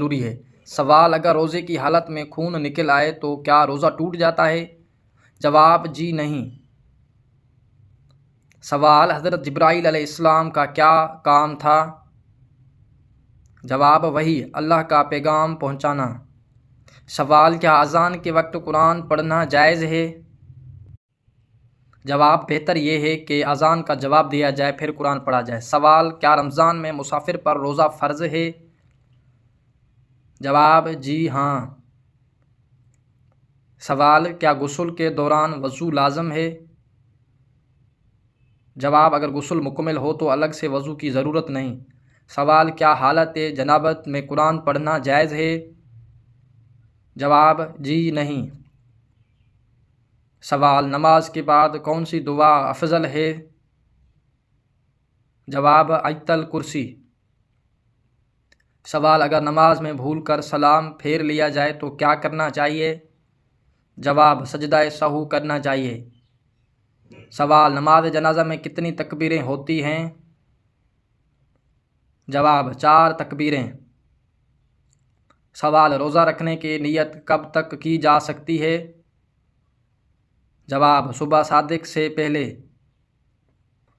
ضروری ہے۔ سوال: اگر روزے کی حالت میں خون نکل آئے تو کیا روزہ ٹوٹ جاتا ہے؟ جواب: جی نہیں۔ سوال: حضرت جبرائیل علیہ السلام کا کیا کام تھا؟ جواب: وحی، اللہ کا پیغام پہنچانا۔ سوال: کیا اذان کے وقت قرآن پڑھنا جائز ہے؟ جواب: بہتر یہ ہے کہ اذان کا جواب دیا جائے پھر قرآن پڑھا جائے۔ سوال: کیا رمضان میں مسافر پر روزہ فرض ہے؟ جواب: جی ہاں۔ سوال: کیا غسل کے دوران وضو لازم ہے؟ جواب: اگر غسل مکمل ہو تو الگ سے وضو کی ضرورت نہیں۔ سوال: کیا حالت جنابت میں قرآن پڑھنا جائز ہے؟ جواب: جی نہیں۔ سوال: نماز کے بعد کون سی دعا افضل ہے؟ جواب: آیت الکرسی۔ سوال: اگر نماز میں بھول کر سلام پھیر لیا جائے تو کیا کرنا چاہیے؟ جواب: سجدہ سہو کرنا چاہیے۔ سوال: نماز جنازہ میں کتنی تکبیریں ہوتی ہیں؟ جواب: 4 تکبیریں۔ سوال: روزہ رکھنے کی نیت کب تک کی جا سکتی ہے؟ جواب: صبح صادق سے پہلے۔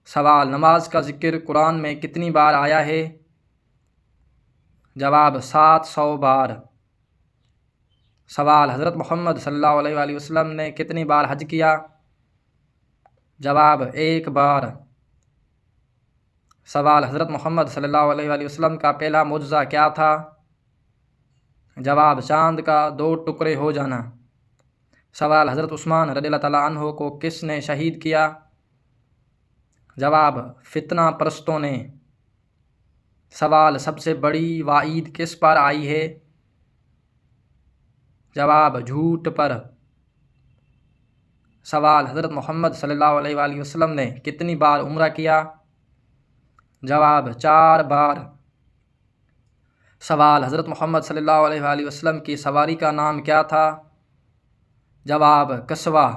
سوال: نماز کا ذکر قرآن میں کتنی بار آیا ہے؟ جواب: 700 بار۔ سوال: حضرت محمد صلی اللہ علیہ وآلہ وسلم نے کتنی بار حج کیا؟ جواب: 1 بار۔ سوال: حضرت محمد صلی اللہ علیہ وآلہ وسلم کا پہلا معجزہ کیا تھا؟ جواب: چاند کا 2 ٹکڑے ہو جانا۔ سوال: حضرت عثمان رضی اللہ تعالیٰ عنہ کو کس نے شہید کیا؟ جواب: فتنہ پرستوں نے۔ سوال: سب سے بڑی وعید کس پر آئی ہے؟ جواب: جھوٹ پر۔ سوال: حضرت محمد صلی اللہ علیہ وآلہ وسلم نے کتنی بار عمرہ کیا؟ جواب: 4 بار۔ سوال: حضرت محمد صلی اللہ علیہ وآلہ وسلم کی سواری کا نام کیا تھا؟ جواب: کسوہ۔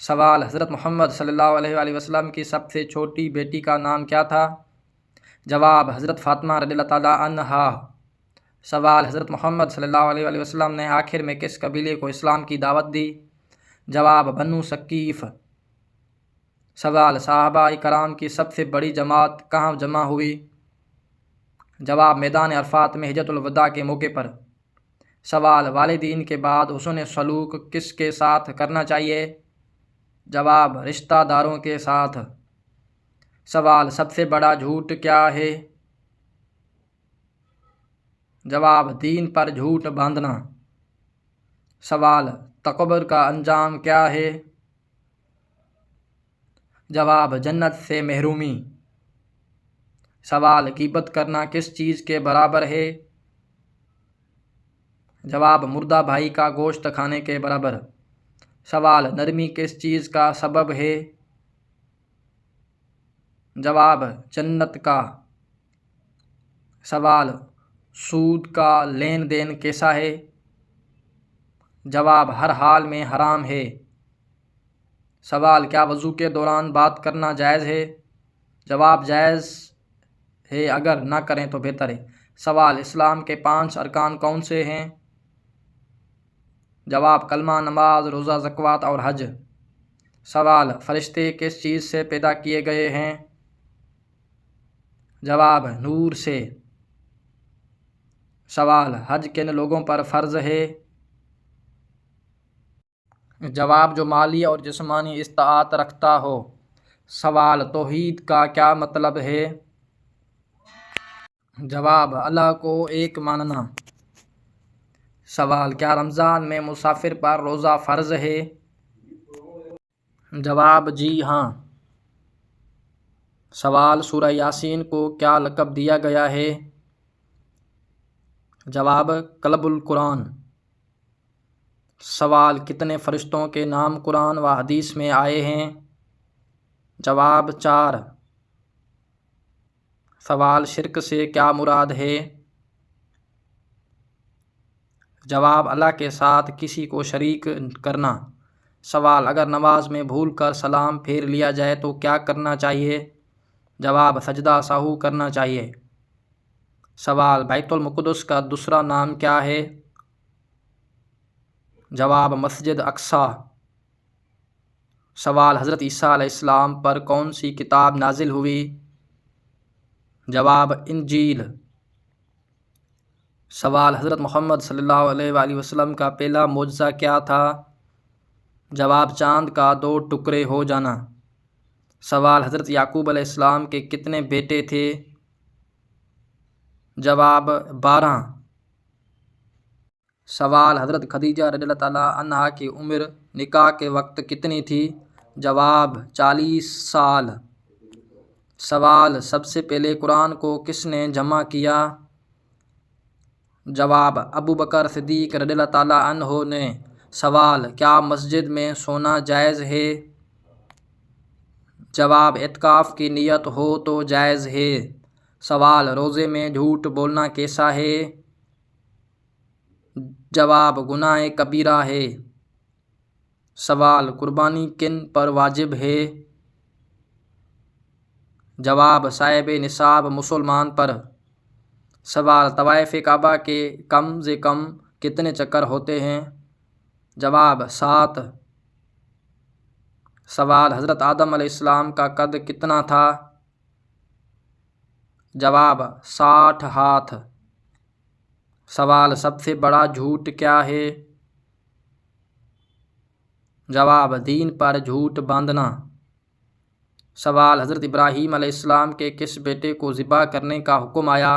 سوال: حضرت محمد صلی اللہ علیہ وآلہ وسلم کی سب سے چھوٹی بیٹی کا نام کیا تھا؟ جواب: حضرت فاطمہ رضی اللہ تعالیٰ عنہا۔ سوال: حضرت محمد صلی اللہ علیہ وآلہ وسلم نے آخر میں کس قبیلے کو اسلام کی دعوت دی؟ جواب: بنو ثقیف۔ سوال: صحابہ کرام کی سب سے بڑی جماعت کہاں جمع ہوئی؟ جواب: میدان عرفات میں حجۃ الوداع کے موقع پر۔ سوال: والدین کے بعد حسن سلوک کس کے ساتھ کرنا چاہیے؟ جواب: رشتہ داروں کے ساتھ۔ سوال: سب سے بڑا جھوٹ کیا ہے؟ جواب: دین پر جھوٹ باندھنا۔ سوال: تکبر کا انجام کیا ہے؟ جواب: جنت سے محرومی۔ سوال: غیبت کرنا کس چیز کے برابر ہے؟ جواب: مردہ بھائی کا گوشت کھانے کے برابر۔ سوال: نرمی کس چیز کا سبب ہے؟ جواب: جنت کا۔ سوال: سود کا لین دین کیسا ہے؟ جواب: ہر حال میں حرام ہے۔ سوال: کیا وضو کے دوران بات کرنا جائز ہے؟ جواب: جائز ہے، اگر نہ کریں تو بہتر ہے۔ سوال: اسلام کے 5 ارکان کون سے ہیں؟ جواب: کلمہ، نماز، روزہ، زکوٰۃ اور حج۔ سوال: فرشتے کس چیز سے پیدا کیے گئے ہیں؟ جواب: نور سے۔ سوال: حج کن لوگوں پر فرض ہے؟ جواب: جو مالی اور جسمانی استطاعت رکھتا ہو۔ سوال: توحید کا کیا مطلب ہے؟ جواب: اللہ کو ایک ماننا۔ سوال: کیا رمضان میں مسافر پر روزہ فرض ہے؟ جواب: جی ہاں۔ سوال: سورہ یاسین کو کیا لقب دیا گیا ہے؟ جواب: کلب القرآن۔ سوال: کتنے فرشتوں کے نام قرآن و حدیث میں آئے ہیں؟ جواب: 4۔ سوال: شرک سے کیا مراد ہے؟ جواب: اللہ کے ساتھ کسی کو شریک کرنا۔ سوال: اگر نماز میں بھول کر سلام پھیر لیا جائے تو کیا کرنا چاہیے؟ جواب: سجدہ سہو کرنا چاہیے۔ سوال بیت المقدس کا دوسرا نام کیا ہے؟ جواب مسجد اقصی۔ سوال حضرت عیسیٰ علیہ السلام پر کون سی کتاب نازل ہوئی؟ جواب انجیل۔ سوال حضرت محمد صلی اللہ علیہ وآلہ وسلم کا پہلا معجزہ کیا تھا؟ جواب چاند کا 2 ٹکڑے ہو جانا۔ سوال حضرت یعقوب علیہ السلام کے کتنے بیٹے تھے؟ جواب 12۔ سوال حضرت خدیجہ رضی اللہ تعالیٰ عنہا کی عمر نکاح کے وقت کتنی تھی؟ جواب 40 سال۔ سوال سب سے پہلے قرآن کو کس نے جمع کیا؟ جواب ابو بکر صدیق رضی اللہ تعالیٰ عنہ نے۔ سوال کیا مسجد میں سونا جائز ہے؟ جواب اعتکاف کی نیت ہو تو جائز ہے۔ سوال روزے میں جھوٹ بولنا کیسا ہے؟ جواب گناہ کبیرہ ہے۔ سوال قربانی کن پر واجب ہے؟ جواب صاحب نصاب مسلمان پر۔ سوال طواف کعبہ کے کم سے کم کتنے چکر ہوتے ہیں؟ جواب 7۔ سوال حضرت آدم علیہ السلام کا قد کتنا تھا؟ جواب 60 ہاتھ۔ سوال سب سے بڑا جھوٹ کیا ہے؟ جواب دین پر جھوٹ باندھنا۔ سوال حضرت ابراہیم علیہ السلام کے کس بیٹے کو ذبح کرنے کا حکم آیا؟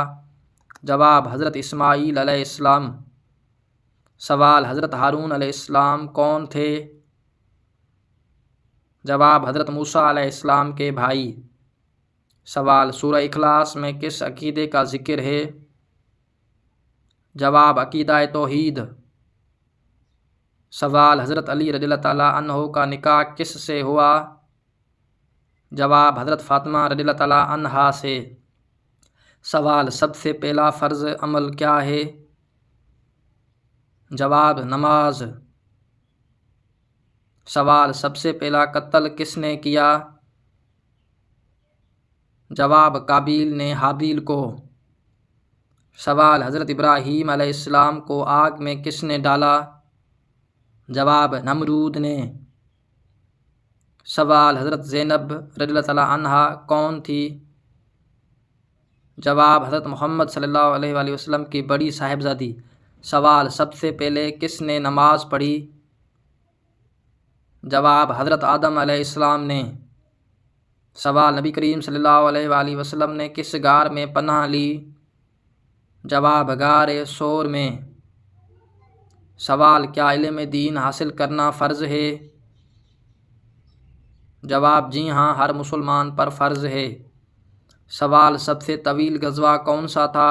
جواب حضرت اسماعیل علیہ السلام۔ سوال حضرت ہارون علیہ السلام کون تھے؟ جواب حضرت موسیٰ علیہ السلام کے بھائی۔ سوال سورہ اخلاص میں کس عقیدے کا ذکر ہے؟ جواب عقیدہ توحید۔ سوال حضرت علی رضی اللہ تعالیٰ عنہ کا نکاح کس سے ہوا؟ جواب حضرت فاطمہ رضی اللہ تعالیٰ عنہا سے۔ سوال سب سے پہلا فرض عمل کیا ہے؟ جواب نماز۔ سوال سب سے پہلا قتل کس نے کیا؟ جواب قابیل نے حابیل کو۔ سوال حضرت ابراہیم علیہ السلام کو آگ میں کس نے ڈالا؟ جواب نمرود نے۔ سوال حضرت زینب رضی اللہ تعالیٰ عنہا کون تھی؟ جواب حضرت محمد صلی اللہ علیہ وآلہ وسلم کی بڑی صاحبزادی۔ سوال سب سے پہلے کس نے نماز پڑھی؟ جواب حضرت آدم علیہ السلام نے۔ سوال نبی کریم صلی اللہ علیہ وآلہ وسلم نے کس غار میں پناہ لی؟ جواب غار ثور میں۔ سوال کیا علم دین حاصل کرنا فرض ہے؟ جواب جی ہاں، ہر مسلمان پر فرض ہے۔ سوال سب سے طویل غزوہ کون سا تھا؟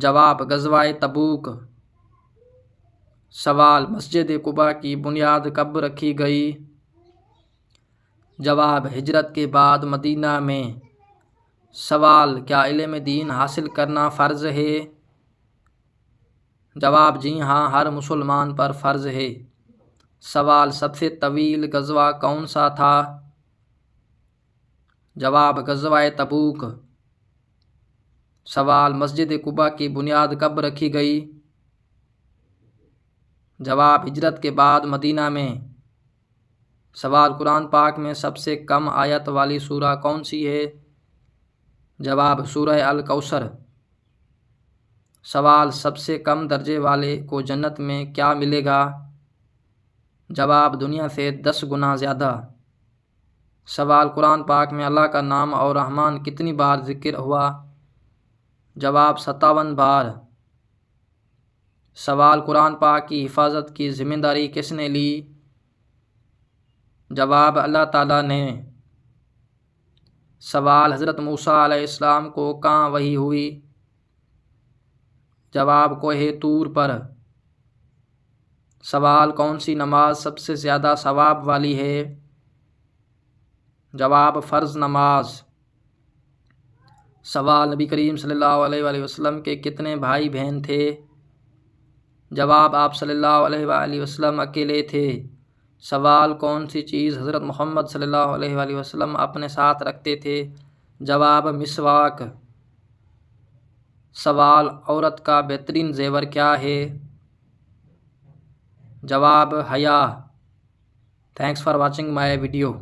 جواب غزوہ تبوک۔ سوال مسجد قباء کی بنیاد کب رکھی گئی؟ جواب ہجرت کے بعد مدینہ میں۔ سوال کیا علم دین حاصل کرنا فرض ہے؟ جواب جی ہاں، ہر مسلمان پر فرض ہے۔ سوال سب سے طویل غزوہ کون سا تھا؟ جواب غزوہ تبوک۔ سوال مسجد قباء کی بنیاد کب رکھی گئی؟ جواب ہجرت کے بعد مدینہ میں۔ سوال قرآن پاک میں سب سے کم آیت والی سورہ کون سی ہے؟ جواب سورہ الکوثر۔ سوال سب سے کم درجے والے کو جنت میں کیا ملے گا؟ جواب دنیا سے 10 گنا زیادہ۔ سوال قرآن پاک میں اللہ کا نام اور رحمان کتنی بار ذکر ہوا؟ جواب 57 بار۔ سوال قرآن پاک کی حفاظت کی ذمہ داری کس نے لی؟ جواب اللہ تعالیٰ نے۔ سوال حضرت موسیٰ علیہ السلام کو کہاں وحی ہوئی؟ جواب کوہ طور پر۔ سوال کون سی نماز سب سے زیادہ ثواب والی ہے؟ جواب فرض نماز۔ سوال نبی کریم صلی اللہ علیہ وآلہ وسلم کے کتنے بھائی بہن تھے؟ جواب آپ صلی اللہ علیہ وآلہ وسلم اکیلے تھے۔ سوال کون سی چیز حضرت محمد صلی اللہ علیہ وآلہ وسلم اپنے ساتھ رکھتے تھے؟ جواب مسواک۔ سوال عورت کا بہترین زیور کیا ہے؟ جواب حیا۔ Thanks for watching my video.